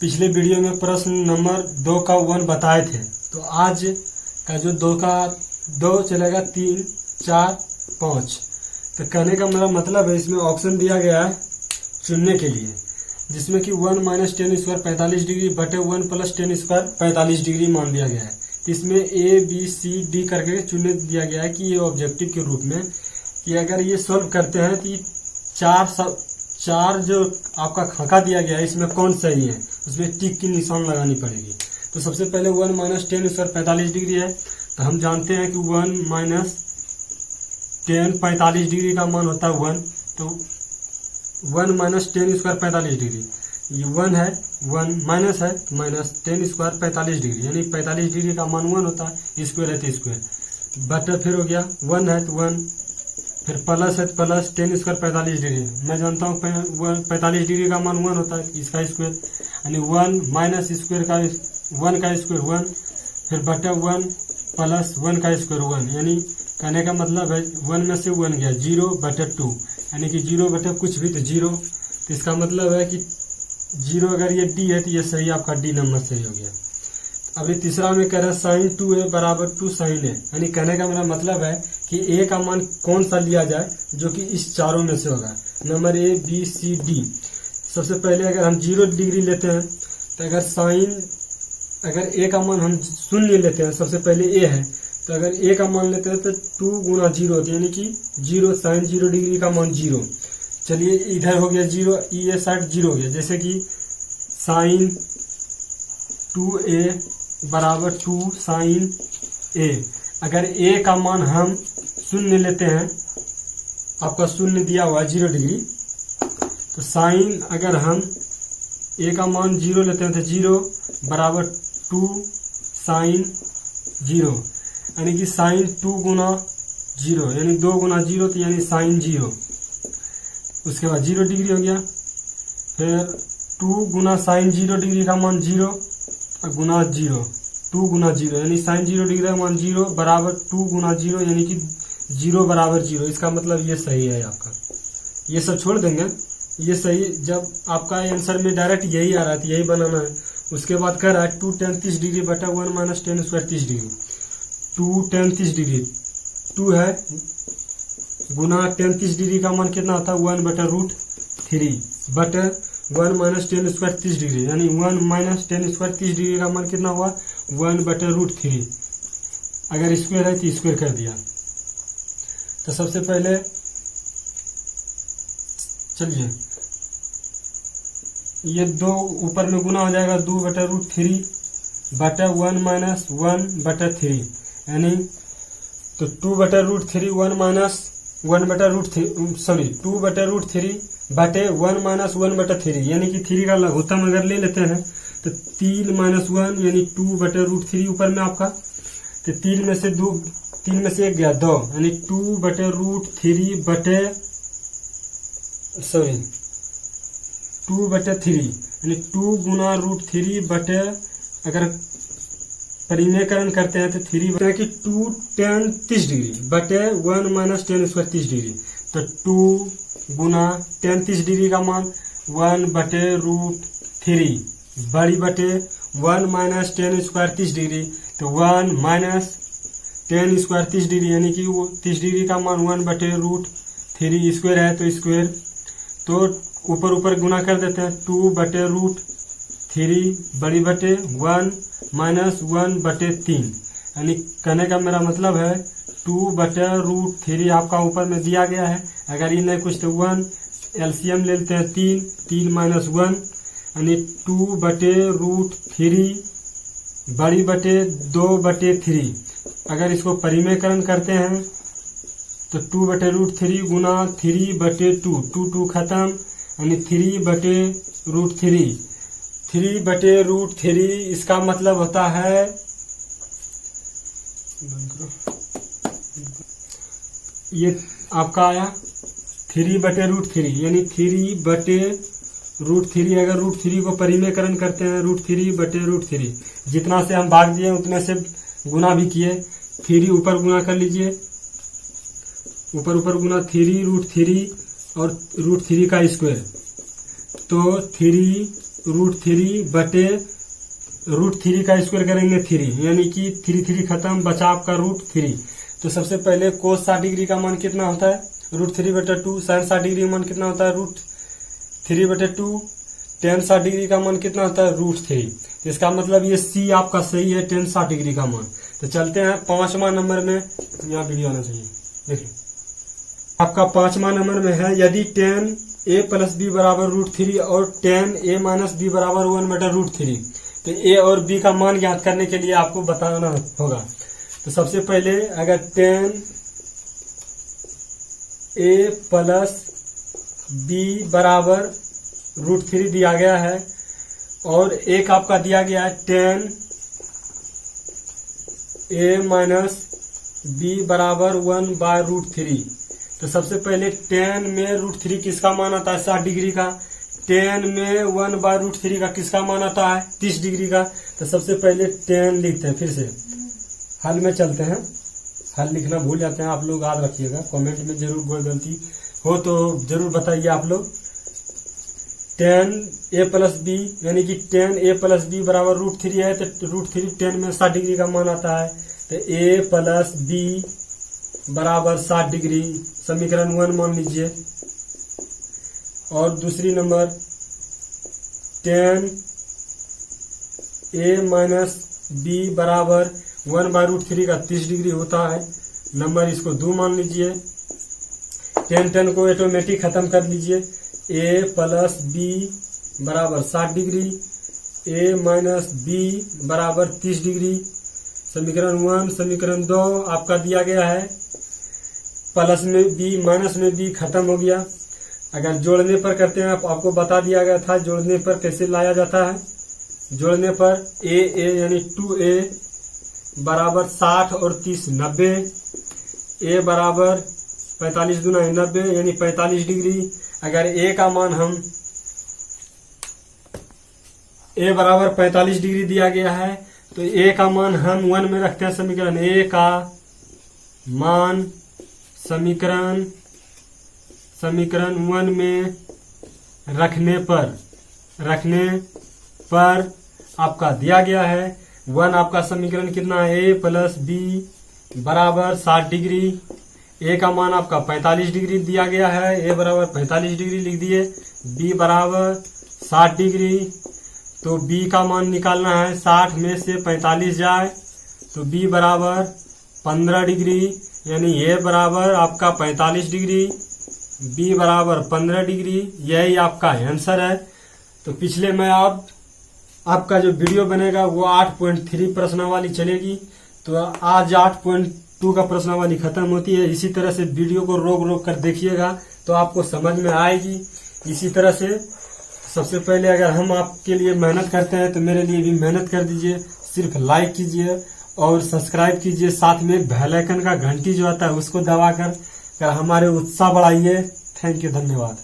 पिछले वीडियो में प्रश्न नंबर 2 का 1 बताए थे, तो आज का जो 2 का 2 चलेगा 3, 4, 5। तो कहने का मेरा मतलब है इसमें ऑप्शन दिया गया है चुनने के लिए, जिसमें कि 1 माइनस टेन स्क्वायर 45 डिग्री बटे 1 प्लस टेन स्क्वायर 45 डिग्री मान दिया गया है। तो इसमें ए बी सी डी करके चुनने दिया गया है कि ये ऑब्जेक्टिव के रूप में कि अगर ये सॉल्व करते हैं तो चार जो आपका खाका दिया गया है इसमें कौन सही है, उसमें टिक की निशान लगानी पड़ेगी। तो सबसे पहले 1 माइनस टेन स्क्वायर 45 डिग्री है, तो हम जानते हैं कि 1 माइनस टेन 45 डिग्री का मान होता है 1। तो 1 माइनस टेन स्क्वायर 45 डिग्री, ये 1 है, 1 माइनस है, माइनस टेन स्क्वायर 45 डिग्री, यानी 45 डिग्री का मान 1 होता है, स्क्वायर है तो स्क्वायर बटर फिर हो गया 1 है तो 1, फिर प्लस है तो प्लस टेन स्क्वायर 45 डिग्री। मैं जानता हूँ 45 डिग्री का मान 1 होता है, इसका स्क्वायर यानी 1 माइनस स्क्वायर का 1 का स्क्वायर 1, फिर बटा 1 प्लस 1 का स्क्वायर 1, यानी कहने का मतलब है 1 में से 1 गया 0 बटे 2, यानी कि 0 बटे कुछ भी तो 0। तो इसका मतलब है कि 0 अगर ये डी है तो ये सही, आपका डी नंबर सही हो गया। अभी तीसरा में कह रहा है साइन 2a बराबर 2 साइन a, यानी कहने का मेरा मतलब है कि a का मान कौन सा लिया जाए जो कि इस चारों में से होगा, number A B C D. सबसे पहले अगर हम 0 डिग्री लेते हैं तो अगर a का मान हम शून्य लेते हैं, सबसे पहले a है तो अगर a का मान लेते हैं तो 2 गुना 0 होती है, यानी कि 0 साइन 0 डिग्री का मान 0। चलिए इधर हो गया 0, ये साइड 0 हो गया, जैसे कि साइन 2a बराबर 2 साइन a। अगर a का मान हम शून्य लेते हैं, आपका शून्य दिया हुआ है 0 डिग्री, तो साइन अगर हम a का मान 0 लेते हैं तो 0 बराबर 2 साइन 0, यानी कि साइन 2 गुना 0 यानी 2 गुना 0, तो यानी साइन 0। उसके बाद 0 डिग्री हो गया, फिर 2 गुना साइन 0 डिग्री का मान 0 गुना 0, 2 गुना 0 यानी साइन 0 डिग्री का मान 0 बराबर 2 गुना 0, यानी कि 0 बराबर 0। इसका मतलब ये सही है आपका, ये सब छोड़ देंगे, ये सही। जब आपका आंसर में डायरेक्ट यही आ रहा है तो यही बनाना है। उसके बाद कह रहा है 2 tan 30 डिग्री बटा 1 minus ten square 30 degree. 2 tan 30 degree 2 है गुना tan 30 डिग्री का मान कितना होता है 1 बटा रूट 3 बटे 1 माइनस टेन स्क्वायर 30 डिग्री, यानी 1 माइनस टेन स्क्वायर 30 डिग्री का मान कितना हुआ 1 बटे रूट 3। अगर स्क्वायर है तो स्क्वायर कर दिया। तो सबसे पहले चलिए ये 2 ऊपर में गुना हो जाएगा 2 बटे रूट 3 बटे 1 माइनस 1 बटे 3, यानी तो 2 बटे रूट 3 1 माइनस 1 बटे रूट 3 सॉरी 2 बटे रूट 3 बटे 1 माइनस 1 बटे 3, यानी कि 3 का लघुत्तम अगर ले लेते हैं तो 3 माइनस 1 यानी 2 बटे रूट 3 ऊपर में आपका, तो 3 में से 1 गया 2, यानी 2 बटे रूट 3 बटे 2 बटे 3, यानी 2 गुना रूट 3 बटे, अगर परिमेयकरण करते हैं तो 3 बटे कि 2 tan 30 डिग्री बटे 1 माइनस टेन स्क्वायर 30 डिग्री। तो 2 गुना tan 30 डिग्री का मान 1 बटे रूट 3 बड़ी बटे 1 माइनस टेन स्क्वायर 30 डिग्री, तो 1 माइनस टेन स्क्वायर 30 डिग्री, यानी कि 30 डिग्री का मान 1 बटे रूट 3 स्क्वायर है तो स्क्वायर, तो ऊपर गुना कर देते हैं 2 बटे रूट 3 बड़ी बटे 1 माइनस 1 बटे 3, यानी कहने का मेरा मतलब है 2 बटे रूट 3 आपका ऊपर में दिया गया है। अगर ये नहीं कुछ तो 1 एलसीएम ले लेते हैं 3 माइनस 1, यानी 2 बटे रूट 3 बड़ी बटे 2 बटे 3। अगर इसको परिमेयकरण करते हैं तो 2 बटे रूट 3 गुना 3 बटे 2 खत्म, यानी 3 बटे रूट 3 बटे रूट 3, इसका मतलब होता है ये आपका आया 3 बटे रूट 3, यानी 3 बटे रूट 3। अगर रूट 3 को परिमेयकरण करते हैं रूट 3 बटे रूट 3, जितना से हम भाग दिए उतने से गुना भी किए, 3 ऊपर गुना कर लीजिए, ऊपर गुना 3 रूट 3 और रूट 3 का स्क्वायर, तो 3 √3 का स्क्वायर करेंगे 3, यानी कि 3 खत्म, बचा आपका √3। तो सबसे पहले cos 60 डिग्री का मान कितना होता है, √3/2। sin 60 डिग्री का मान कितना होता है, √3/2। tan 60 डिग्री का मान कितना होता है, √3। इसका मतलब ये C आपका सही है, tan 60 डिग्री का मान। तो चलते हैं 5वां नंबर में, यहाँ वीडियो आना चाहिए, देखिए आपका 5वां नंबर में है, यदि tan a + b बराबर √3 और tan a - b बराबर 1/√3, तो a और b का मान ज्ञात करने के लिए आपको बताना होगा। तो सबसे पहले अगर tan a + b बराबर √3 दिया गया है और एक आपका दिया गया है tan a - b बराबर 1/√3। तो सबसे पहले tan में √3 किसका मान आता है, 60 डिग्री का। tan में 1/√3 का किसका मान आता है, 30 डिग्री का। तो सबसे पहले tan लिखते हैं, फिर से हल में चलते हैं। हल लिखना भूल जाते हैं आप लोग, याद रखिएगा, कमेंट में जरूर कोई गलती हो तो जरूर बताइए आप लोग। tan a + b यानी कि tan a + b बराबर √3 है, तो √3 tan में 60 डिग्री का मान आता है। तो a + b बराबर 60 डिग्री, समीकरण 1 मान लीजिए। और दूसरी नंबर tan a - b बराबर 1/√3 का 30 डिग्री होता है, नंबर इसको 2 मान लीजिए। tan को ऑटोमेटिक खत्म कर लीजिए। a + b बराबर 60 डिग्री, a - b बराबर 30 डिग्री, समीकरण 1। समीकरण 2 आपका दिया गया है, प्लस में b माइनस में b खत्म हो गया। अगर जोड़ने पर करते हैं, आपको बता दिया गया था जोड़ने पर कैसे लाया जाता है। जोड़ने पर a यानी 2a बराबर 60 और 30 90, a बराबर 45 दूना 90 यानी 45 डिग्री। अगर a का मान हम a बराबर 45 डिग्री दिया गया है, तो a का मान हम 1 में रखते हैं। समीकरण a का मान समीकरण 1 में रखने पर आपका दिया गया है 1। आपका समीकरण कितना है, a + b बराबर 60 डिग्री। a का मान आपका 45 डिग्री दिया गया है, a बराबर 45 डिग्री लिख दिए, b बराबर 60 डिग्री। तो b का मान निकालना है, 60 में से 45 जाए तो b बराबर 15 डिग्री, यानी a बराबर आपका 45 डिग्री, b बराबर 15 डिग्री। यही आपका आंसर है। तो पिछले में आपका जो वीडियो बनेगा वो 8.3 प्रश्नावली चलेगी। तो आज 8.2 का प्रश्नावली खत्म होती है। इसी तरह से वीडियो को रोक कर देखिएगा तो आपको समझ में आएगी। इसी तरह से सबसे पहले अगर हम आपके लिए मेहनत करते हैं तो मेरे लिए भी मेहनत कर दीजिए, सिर्फ लाइक कीजिए और सब्सक्राइब कीजिए, साथ में बेल आइकन का घंटी जो आता है उसको दबाकर हमारे उत्साह बढ़ाइए। थैंक यू, धन्यवाद।